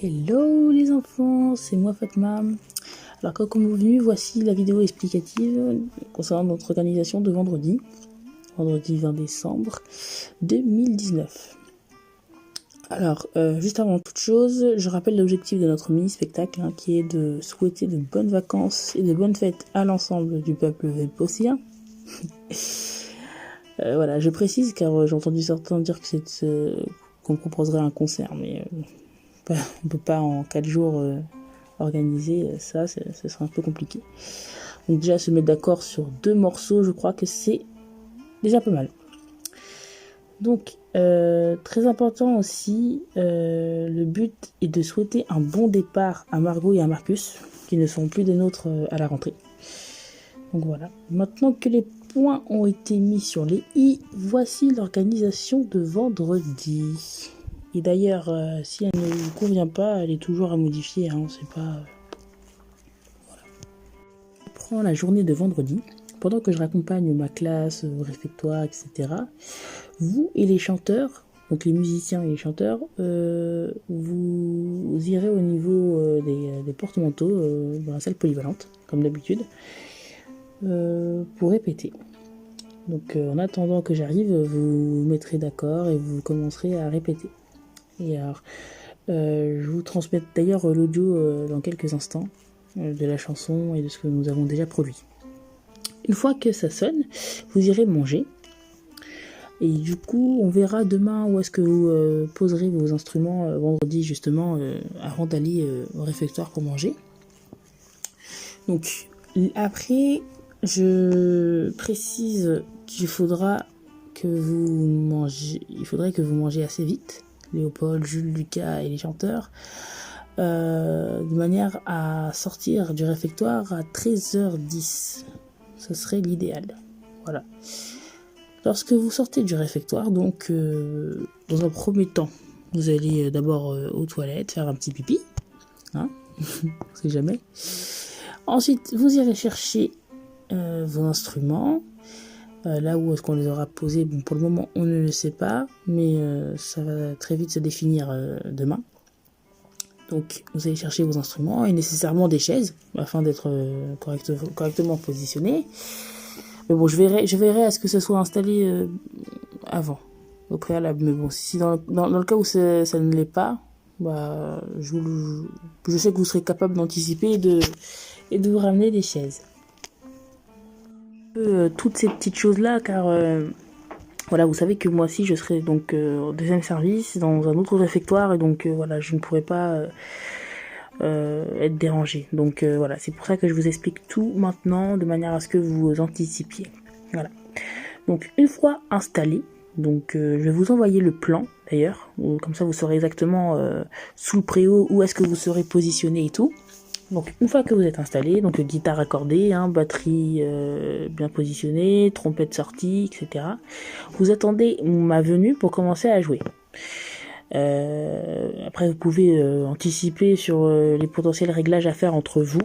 Hello les enfants, c'est moi Fatma. Alors comme convenu, voici la vidéo explicative concernant notre organisation de vendredi 20 décembre 2019. Alors, juste avant toute chose, je rappelle l'objectif de notre mini-spectacle qui est de souhaiter de bonnes vacances et de bonnes fêtes à l'ensemble du peuple velpocien. Voilà, je précise car j'ai entendu certains dire que qu'on proposerait un concert, mais on ne peut pas en 4 jours organiser ça, ce serait un peu compliqué. Donc déjà se mettre d'accord sur 2 morceaux, je crois que c'est déjà pas mal. Donc très important aussi, le but est de souhaiter un bon départ à Margot et à Marcus, qui ne seront plus des nôtres à la rentrée. Donc voilà, maintenant que les points ont été mis sur les i, voici l'organisation de vendredi. Et d'ailleurs, si elle ne vous convient pas, elle est toujours à modifier, c'est pas... Voilà. Je prends la journée de vendredi, pendant que je raccompagne ma classe au réfectoire, etc. Vous et les chanteurs, donc les musiciens et les chanteurs, vous irez au niveau des porte-manteaux dans la salle polyvalente, comme d'habitude, pour répéter. Donc en attendant que j'arrive, vous vous mettrez d'accord et vous commencerez à répéter. Et alors, je vous transmets d'ailleurs l'audio dans quelques instants de la chanson et de ce que nous avons déjà produit. Une fois que ça sonne, vous irez manger. Et du coup, on verra demain où est-ce que vous poserez vos instruments vendredi justement avant d'aller au réfectoire pour manger. Donc après, je précise qu'il faudrait que vous mangez assez vite. Léopold, Jules, Lucas et les chanteurs, de manière à sortir du réfectoire à 13h10. Ce serait l'idéal. Voilà. Lorsque vous sortez du réfectoire, donc, dans un premier temps, vous allez d'abord aux toilettes faire un petit pipi. On sait jamais. Ensuite, vous irez chercher vos instruments. Là où est-ce qu'on les aura posés, bon, pour le moment on ne le sait pas, mais ça va très vite se définir demain. Donc vous allez chercher vos instruments et nécessairement des chaises afin d'être correctement positionnés. Mais bon, je verrai à ce que ce soit installé avant, au préalable. Mais bon, si dans le cas où ça ne l'est pas, bah, je sais que vous serez capable d'anticiper et de vous ramener des chaises. Toutes ces petites choses là car voilà, vous savez que moi aussi je serai donc au deuxième service dans un autre réfectoire et donc voilà, je ne pourrai pas être dérangée. Donc voilà, c'est pour ça que je vous explique tout maintenant de manière à ce que vous anticipiez. Voilà. Donc une fois installé, donc je vais vous envoyer le plan d'ailleurs, comme ça vous saurez exactement sous le préau où est-ce que vous serez positionné et tout. Donc une fois que vous êtes installé, donc guitare accordée, batterie bien positionnée, trompette sortie, etc. Vous attendez ma venue pour commencer à jouer. Après vous pouvez anticiper sur les potentiels réglages à faire entre vous.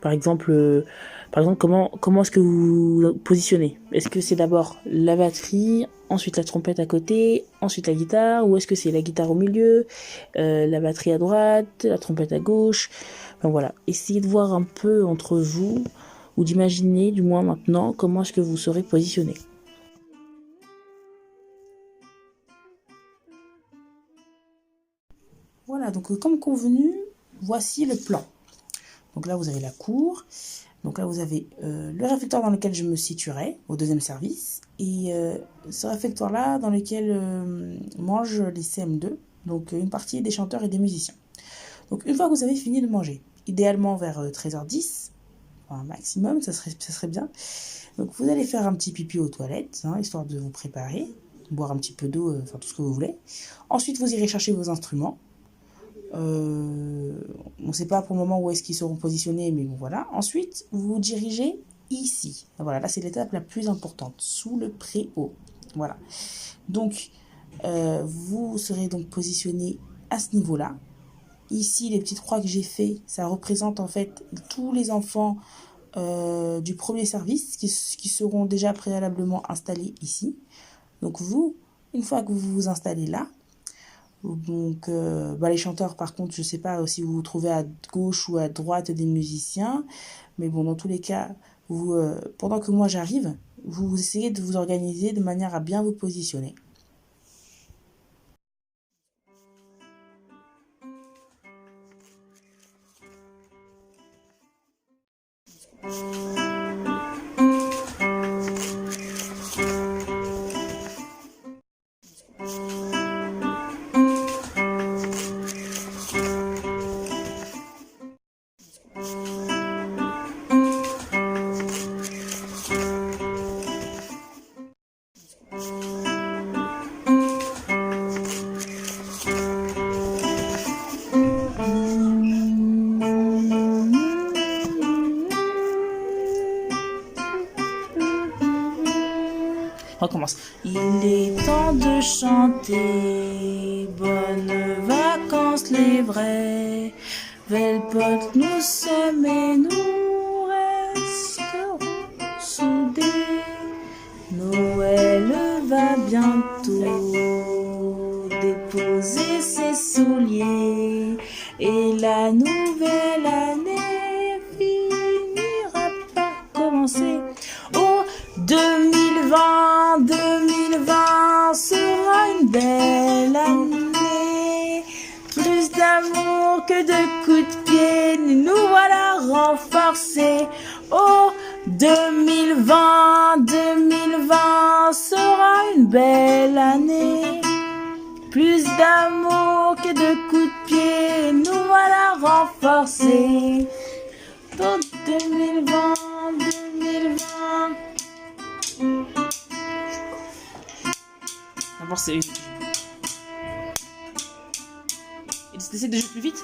Par exemple, comment est-ce que vous vous positionnez? Est-ce que c'est d'abord la batterie, ensuite la trompette à côté, ensuite la guitare, ou est-ce que c'est la guitare au milieu, la batterie à droite, la trompette à gauche? Enfin voilà, essayez de voir un peu entre vous, ou d'imaginer du moins maintenant comment est-ce que vous serez positionné. Voilà, donc comme convenu, voici le plan. Donc là, vous avez la cour. Donc là, vous avez le réfectoire dans lequel je me situerai, au deuxième service. Et ce réfectoire-là, dans lequel mangent les CM2. Donc une partie des chanteurs et des musiciens. Donc une fois que vous avez fini de manger, idéalement vers 13h10, enfin, maximum, ça serait bien. Donc vous allez faire un petit pipi aux toilettes, histoire de vous préparer. Boire un petit peu d'eau, enfin tout ce que vous voulez. Ensuite, vous irez chercher vos instruments. On ne sait pas pour le moment où est-ce qu'ils seront positionnés, mais bon, voilà. Ensuite, vous vous dirigez ici. Voilà, là, c'est l'étape la plus importante, sous le préau. Voilà. Donc, vous serez donc positionné à ce niveau-là. Ici, les petites croix que j'ai fait, ça représente en fait tous les enfants du premier service qui seront déjà préalablement installés ici. Donc vous, une fois que vous vous installez là, donc les chanteurs par contre, je sais pas si vous vous trouvez à gauche ou à droite des musiciens, mais bon, dans tous les cas, vous, pendant que moi j'arrive, vous essayez de vous organiser de manière à bien vous positionner. Recommence. Il est temps de chanter, bonnes vacances les vrais, belles potes nous sommes et nous resterons soudés. Noël va bientôt déposer ses souliers et la nouvelle année finira par commencer. Oh, 2020 sera une belle année. Plus d'amour que de coups de pied, nous voilà renforcés. Oh, 2020 sera une belle année. Plus d'amour que de coups de pied, nous voilà renforcés. Oh, 2020. D'abord, c'est. Essaie de jouer plus vite.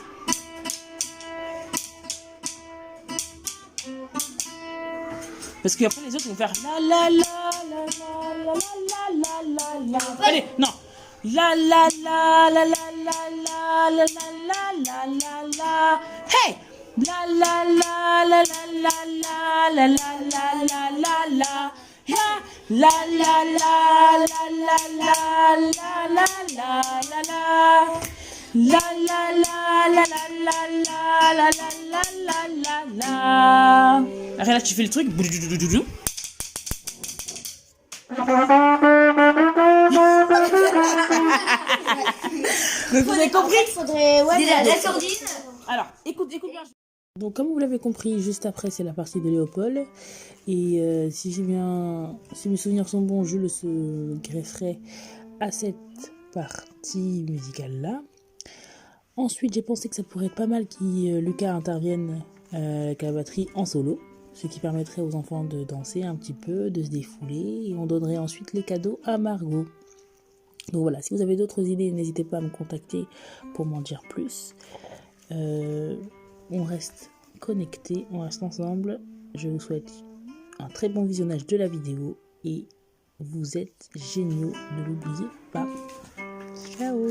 Parce qu'après les autres vont faire la la la la la la la la la. Allez, non. La la la la la la la la la la la la. Hey! La la la la la la la la la la la la la. La la la la la la la la la la la. La la la la la la la la la la la la. Après là tu fais le truc. Donc vous avez compris? Faudrait la sordine. Alors écoute bien. Donc comme vous l'avez compris, juste après c'est la partie de Léopold. Et si mes souvenirs sont bons, je le grefferai à cette partie musicale là. Ensuite j'ai pensé que ça pourrait être pas mal que Lucas intervienne avec la batterie en solo, ce qui permettrait aux enfants de danser un petit peu, de se défouler, et on donnerait ensuite les cadeaux à Margot. Donc voilà, si vous avez d'autres idées, n'hésitez pas à me contacter pour m'en dire plus. On reste connectés, on reste ensemble. Je vous souhaite un très bon visionnage de la vidéo et vous êtes géniaux, ne l'oubliez pas. Ciao!